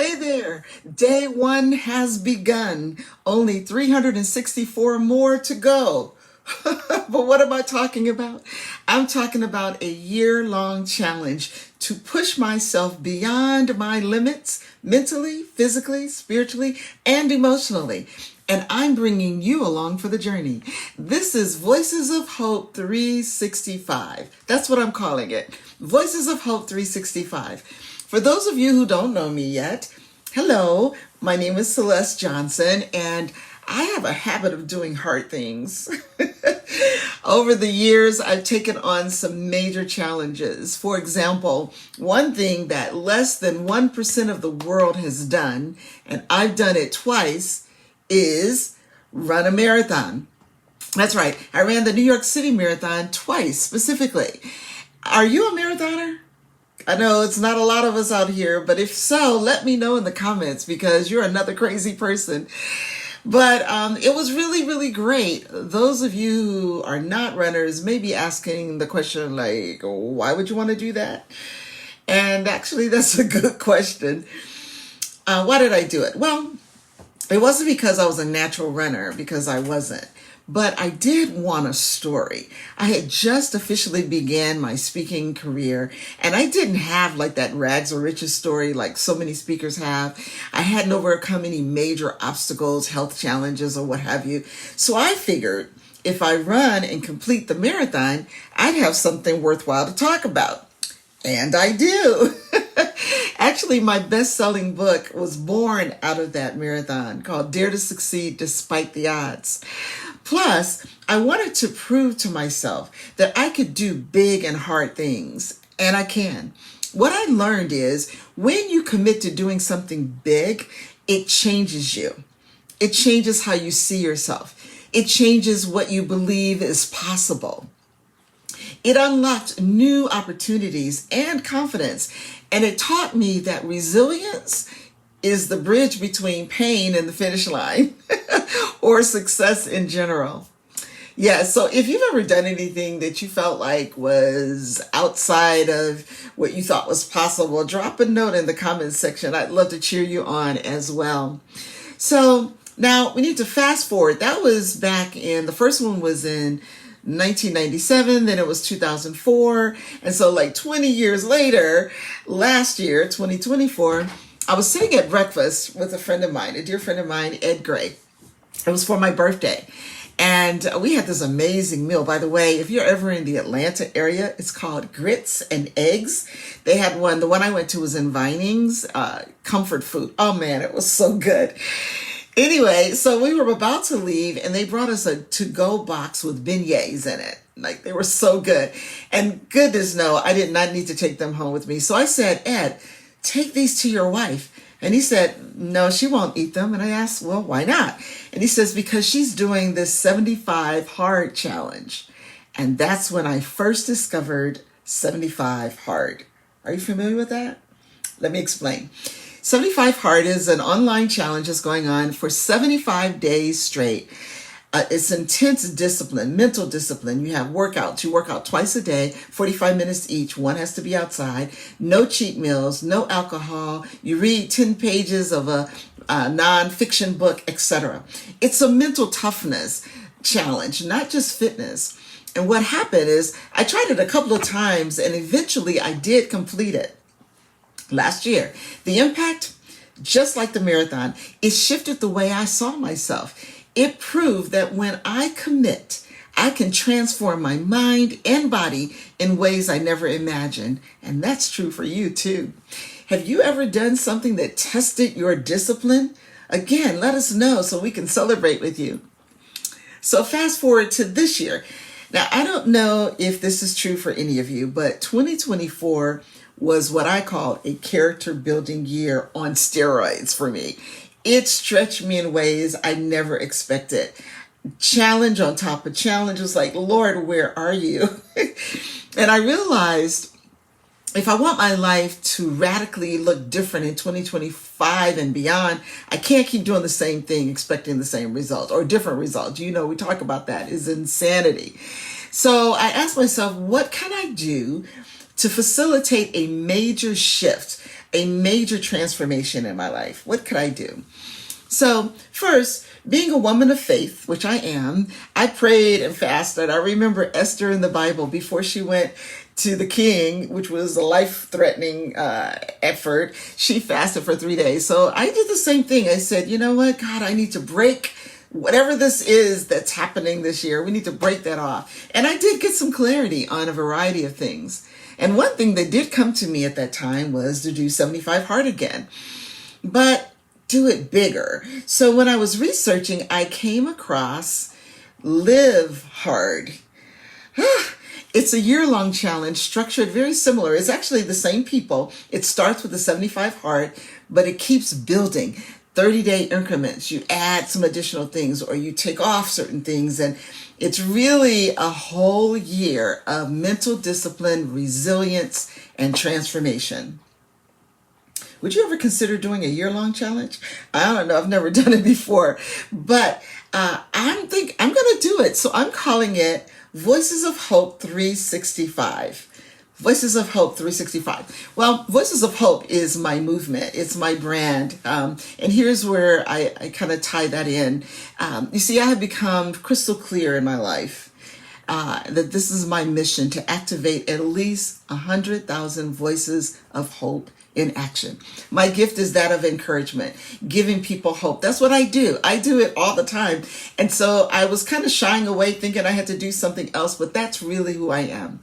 Hey there, day one has begun. Only 364 more to go. But what am I talking about? I'm talking about a year-long challenge to push myself beyond my limits mentally, physically, spiritually, and emotionally. And I'm bringing you along for the journey. This is Voices of Hope 365. That's what I'm calling it. Voices of Hope 365. For those of you who don't know me yet, hello, my name is Celeste Johnson, and I have a habit of doing hard things. Over the years, I've taken on some major challenges. For example, one thing that less than 1% of the world has done, and I've done it twice, is run a marathon. That's right, I ran the New York City Marathon twice specifically. Are you a marathoner? I know it's not a lot of us out here, but if so, let me know in the comments because you're another crazy person. But it was really, really great. Those of you who are not runners may be asking the question like, why would you want to do that? And actually, that's a good question. Why did I do it? Well, it wasn't because I was a natural runner, because I wasn't. But I did want a story. I had just officially began my speaking career, and I didn't have like that rags or riches story like so many speakers have. I hadn't overcome any major obstacles, health challenges, or what have you. So I figured if I run and complete the marathon, I'd have something worthwhile to talk about. And I do. Actually, my best-selling book was born out of that marathon called Dare to Succeed Despite the Odds. Plus, I wanted to prove to myself that I could do big and hard things, and I can. What I learned is when you commit to doing something big, it changes you. It changes how you see yourself. It changes what you believe is possible. It unlocked new opportunities and confidence, and it taught me that resilience is the bridge between pain and the finish line or success in general. Yeah, so if you've ever done anything that you felt like was outside of what you thought was possible, drop a note in the comments section. I'd love to cheer you on as well. So now we need to fast forward. That was back in, the first one was in 1997, then it was 2004. And so like 20 years later, last year, 2024, I was sitting at breakfast with a friend of mine, a dear friend of mine, Ed Gray. It was for my birthday. And we had this amazing meal. By the way, if you're ever in the Atlanta area, it's called Grits and Eggs. They had one, the one I went to was in Vinings, comfort food. Oh man, it was so good. Anyway, so we were about to leave and they brought us a to-go box with beignets in it. Like they were so good. And goodness no, I did not need to take them home with me. So I said, Ed, take these to your wife. And he said, no, she won't eat them. And I asked, well, why not? And he says, because she's doing this 75 hard challenge. And that's when I first discovered 75 hard. Are you familiar with that? Let me explain. 75 Hard is an online challenge that's going on for 75 days straight. It's intense discipline, mental discipline. You have workouts. You work out twice a day, 45 minutes each. One has to be outside. No cheat meals, no alcohol. You read 10 pages of a nonfiction book, etc. It's a mental toughness challenge, not just fitness. And what happened is I tried it a couple of times and eventually I did complete it. Last year, the impact, just like the marathon, it shifted the way I saw myself. It proved that when I commit, I can transform my mind and body in ways I never imagined. And that's true for you too. Have you ever done something that tested your discipline? Again, let us know so we can celebrate with you. So fast forward to this year. Now, I don't know if this is true for any of you, but 2024 was what I call a character building year on steroids for me. It stretched me in ways I never expected. Challenge on top of challenge. It was like, Lord, where are you? And I realized if I want my life to radically look different in 2025 and beyond, I can't keep doing the same thing, expecting the same results or different results. You know, we talk about that is insanity. So I asked myself, what can I do to facilitate a major shift? a major transformation in my life. What could I do? So first, being a woman of faith, which I am, I prayed and fasted. I remember Esther in the Bible before she went to the king, which was a life-threatening effort. She fasted for 3 days. So I did the same thing. I said, you know what, God, I need to break whatever this is that's happening this year. We need to break that off. And I did get some clarity on a variety of things. And one thing that did come to me at that time was to do 75 hard again. But do it bigger. So when I was researching, I came across Live Hard. It's a year-long challenge structured very similar. It's actually the same people. It starts with the 75 hard, but it keeps building. 30-day increments. You add some additional things or you take off certain things. And it's really a whole year of mental discipline, resilience, and transformation. Would you ever consider doing a year-long challenge? I don't know. I've never done it before, but I'm going to do it. So I'm calling it Voices of Hope 365. Voices of Hope 365. Well, Voices of Hope is my movement. It's my brand. And here's where I kind of tie that in. You see, I have become crystal clear in my life that this is my mission to activate at least 100,000 voices of hope in action. My gift is that of encouragement, giving people hope. That's what I do. I do it all the time. And so I was kind of shying away thinking I had to do something else, but that's really who I am.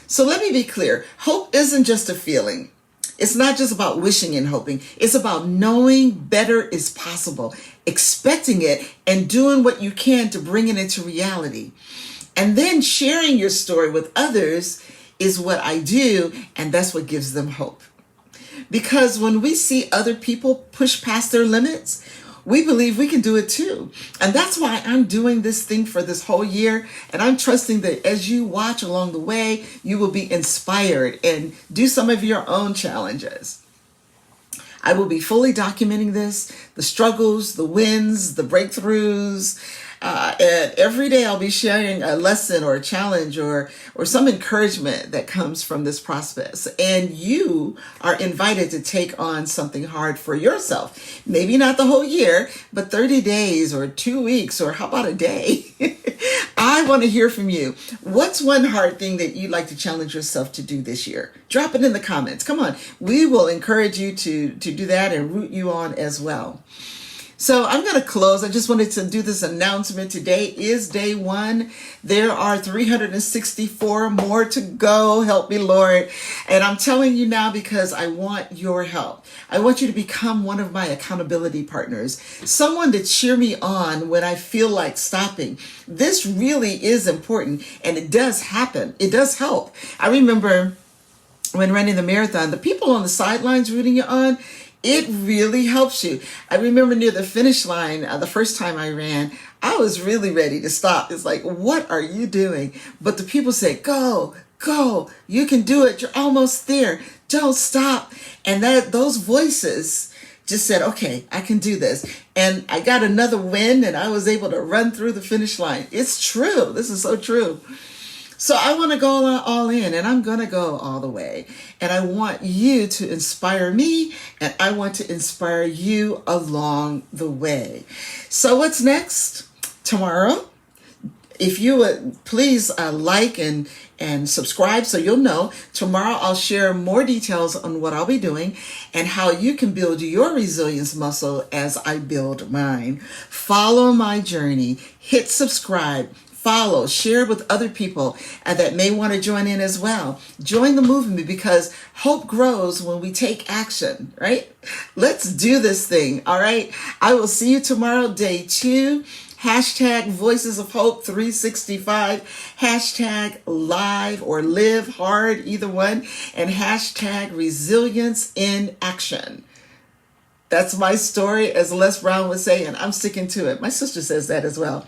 So let me be clear. Hope isn't just a feeling. It's not just about wishing and hoping. It's about knowing better is possible, expecting it, and doing what you can to bring it into reality. And then sharing your story with others is what I do, and that's what gives them hope. Because when we see other people push past their limits, we believe we can do it too. And that's why I'm doing this thing for this whole year. And I'm trusting that as you watch along the way, you will be inspired and do some of your own challenges. I will be fully documenting this, the struggles, the wins, the breakthroughs. And every day I'll be sharing a lesson or a challenge or some encouragement that comes from this process. And you are invited to take on something hard for yourself. Maybe not the whole year, but 30 days or 2 weeks, or how about a day? I want to hear from you. What's one hard thing that you'd like to challenge yourself to do this year? Drop it in the comments. Come on. We will encourage you to do that and root you on as well. So I'm going to close. I just wanted to do this announcement. Today is day 1. There are 364 more to go. Help me, Lord. And I'm telling you now because I want your help. I want you to become one of my accountability partners, someone to cheer me on when I feel like stopping. This really is important, and it does happen. It does help. I remember when running the marathon, the people on the sidelines rooting you on, it really helps you. I remember near the finish line, the first time I ran, I was really ready to stop. It's like, what are you doing? But the people say, go, you can do it. You're almost there. Don't stop. And those voices just said, okay, I can do this. And I got another win and I was able to run through the finish line. It's true. This is so true. So I want to go all in, and I'm going to go all the way. And I want you to inspire me, and I want to inspire you along the way. So what's next? Tomorrow, if you would please like and subscribe so you'll know. Tomorrow I'll share more details on what I'll be doing and how you can build your resilience muscle as I build mine. Follow my journey. Hit subscribe. Follow, share with other people that may want to join in as well. Join the movement because hope grows when we take action, right? Let's do this thing, all right? I will see you tomorrow, day 2. Hashtag Voices of Hope 365. Hashtag live or live hard, either one. And hashtag resilience in action. That's my story, as Les Brown would say, and I'm sticking to it. My sister says that as well.